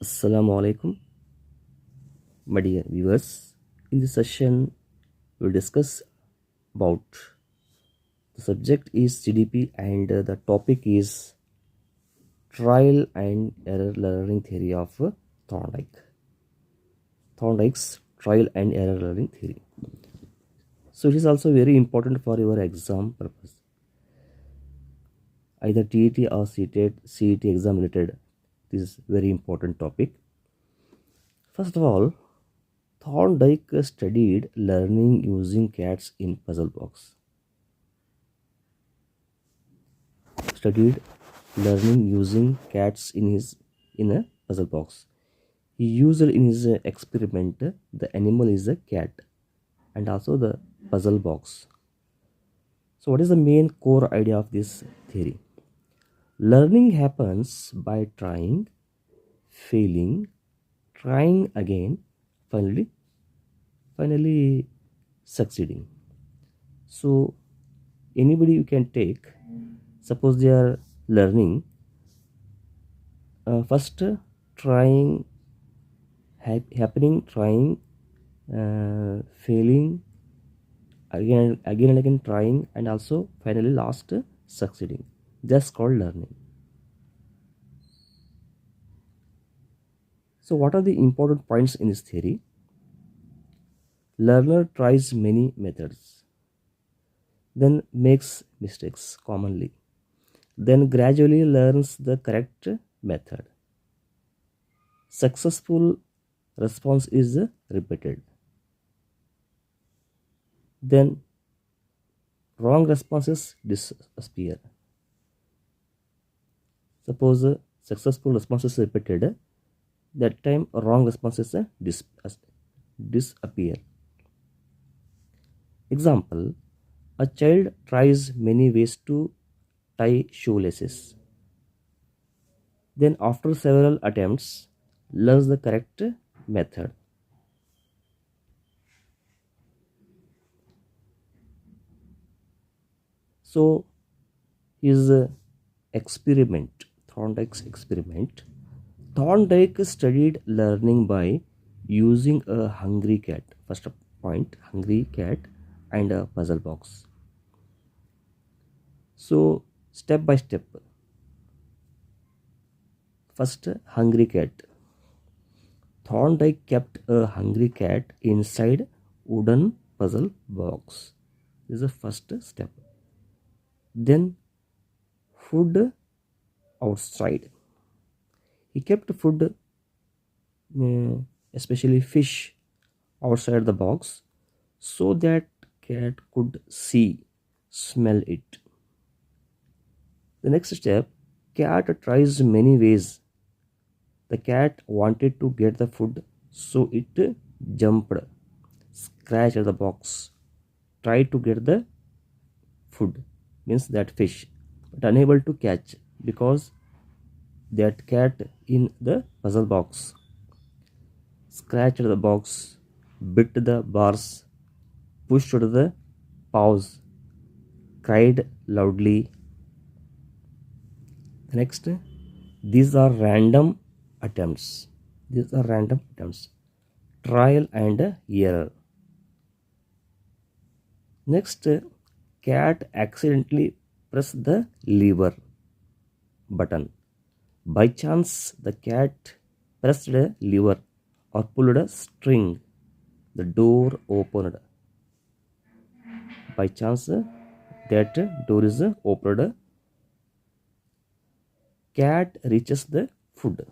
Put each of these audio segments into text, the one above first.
Assalamu alaikum, my dear viewers. In this session, we'll discuss about the subject is GDP and the topic is trial and error learning theory of Thorndike. Thorndike's trial and error learning theory. So it is also very important for your exam purpose. Either TET or CET exam related. This is very important topic. First of all, Thorndike studied learning using cats in puzzle box. Studied learning using cats in a puzzle box. He used in his experiment the animal is a cat and also the puzzle box. So what is the main core idea of this theory? Learning happens by trying, failing, trying again, finally succeeding. So anybody you can take, suppose they are learning, first trying, happening, trying, failing, again and again trying, and also finally last succeeding. That's called learning. So what are the important points in this theory? Learner tries many methods, then makes mistakes commonly, then gradually learns the correct method. Successful response is repeated. Then wrong responses disappear. Suppose successful responses repeated, that time wrong responses disappear. Example, a child tries many ways to tie shoelaces. Then after several attempts, learns the correct method. So his experiment, Thorndike's experiment, Thorndike studied learning by using a hungry cat. First point, hungry cat and a puzzle box. So step by step. First, hungry cat. Thorndike kept a hungry cat inside wooden puzzle box. This is the first step. Then food outside. He kept food, especially fish, outside the box so that cat could see, smell it. The next step, cat tries many ways. The cat wanted to get the food, so it jumped, scratched the box, tried to get the food, means that fish, but unable to catch because that cat in the puzzle box. Scratched the box, bit the bars, pushed the paws, cried loudly. Next, these are random attempts. These are random attempts. Trial and error. Next, cat accidentally pressed the lever button. By chance, the cat pressed a lever or pulled a string. The door opened. By chance, that door is opened. Cat reaches the food.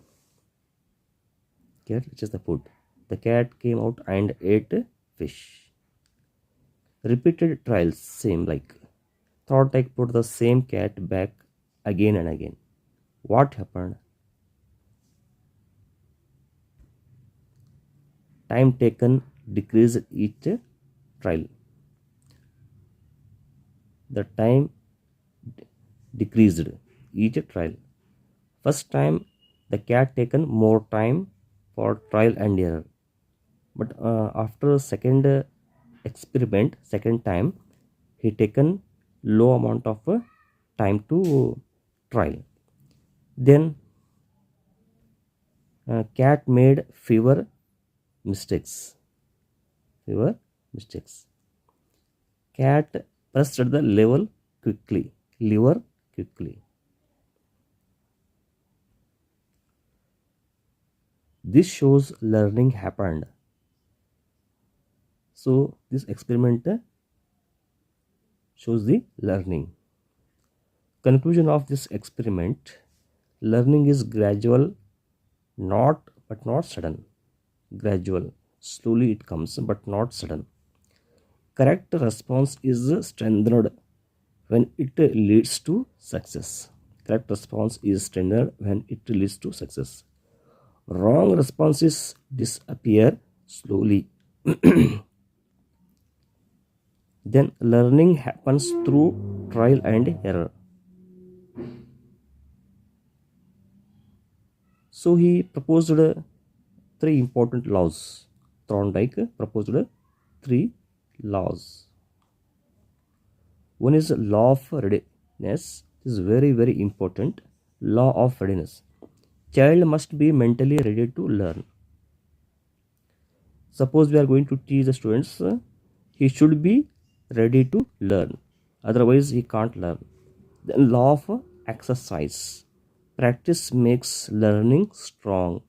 Cat reaches the food. The cat came out and ate fish. Repeated trials, same like Thorndike put the same cat back again and again. What happened? Time taken decreased each trial. The time decreased each trial. First time the cat taken more time for trial and error. But after second experiment, second time, he taken low amount of time to trial. Then Cat made fewer mistakes. Fewer mistakes. Cat pressed the lever quickly. This shows learning happened. So this experiment shows the learning. Conclusion of this experiment: learning is gradual, not sudden. Gradual, slowly it comes, but not sudden. Correct response is strengthened when it leads to success. Correct response is strengthened when it leads to success. Wrong responses disappear slowly. Then learning happens through trial and error. So he proposed three important laws. Thorndike proposed three laws. One is law of readiness. This is very important. Law of readiness. Child must be mentally ready to learn. Suppose we are going to teach the students, he should be ready to learn. Otherwise, he can't learn. The law of exercise. Practice makes learning strong.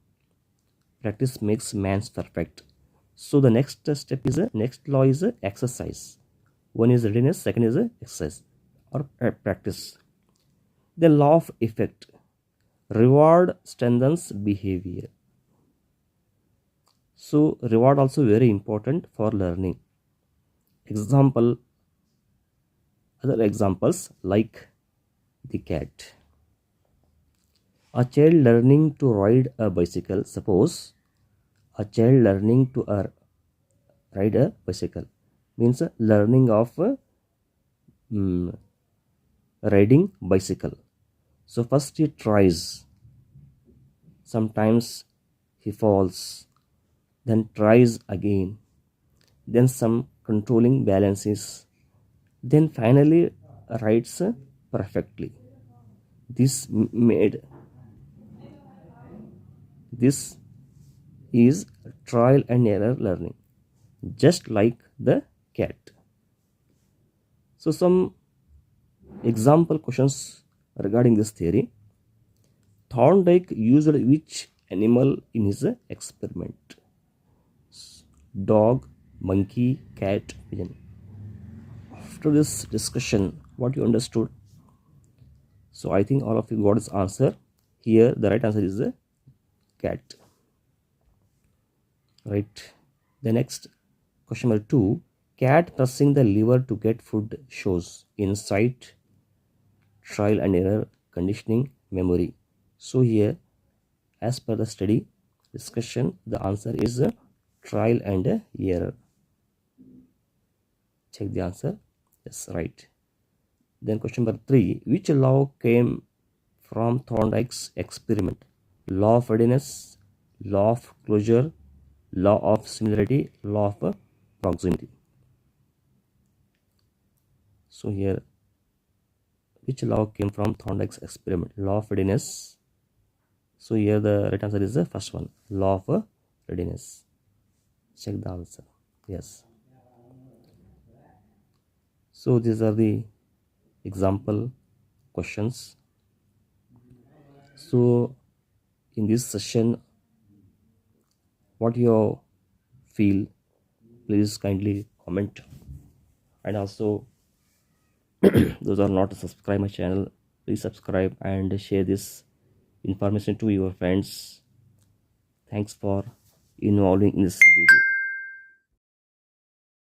Practice makes man perfect. So the next step is next law is exercise. One is readiness, second is exercise or practice. The law of effect. Reward strengthens behavior. So reward also very important for learning. Other examples like the cat. A child learning to ride a bicycle. Suppose a child learning to ride a bicycle means learning of riding bicycle. So first he tries. Sometimes he falls, then tries again, then some controlling balances, then finally rides perfectly. This is trial and error learning, just like the cat. So some example questions regarding this theory. Thorndike used which animal in his experiment? Dog, monkey, cat, pigeon. After this discussion, what you understood? So I think all of you got this answer. Here the right answer is the cat. Right. The next question number 2. Cat pressing the lever to get food shows insight, trial and error, conditioning, memory. So here, as per the study discussion, the answer is trial and error. Check the answer. Yes, right. Then question number 3. Which law came from Thorndike's experiment? Law of readiness, law of closure, law of similarity, law of proximity. So here, which law came from Thorndike's experiment? Law of readiness. So here the right answer is the first one, law of readiness. Check the answer. Yes. So these are the example questions. So in this session, what you feel, please kindly comment. And also those are not subscribe my channel, please subscribe and share this information to your friends. Thanks for involving in this video.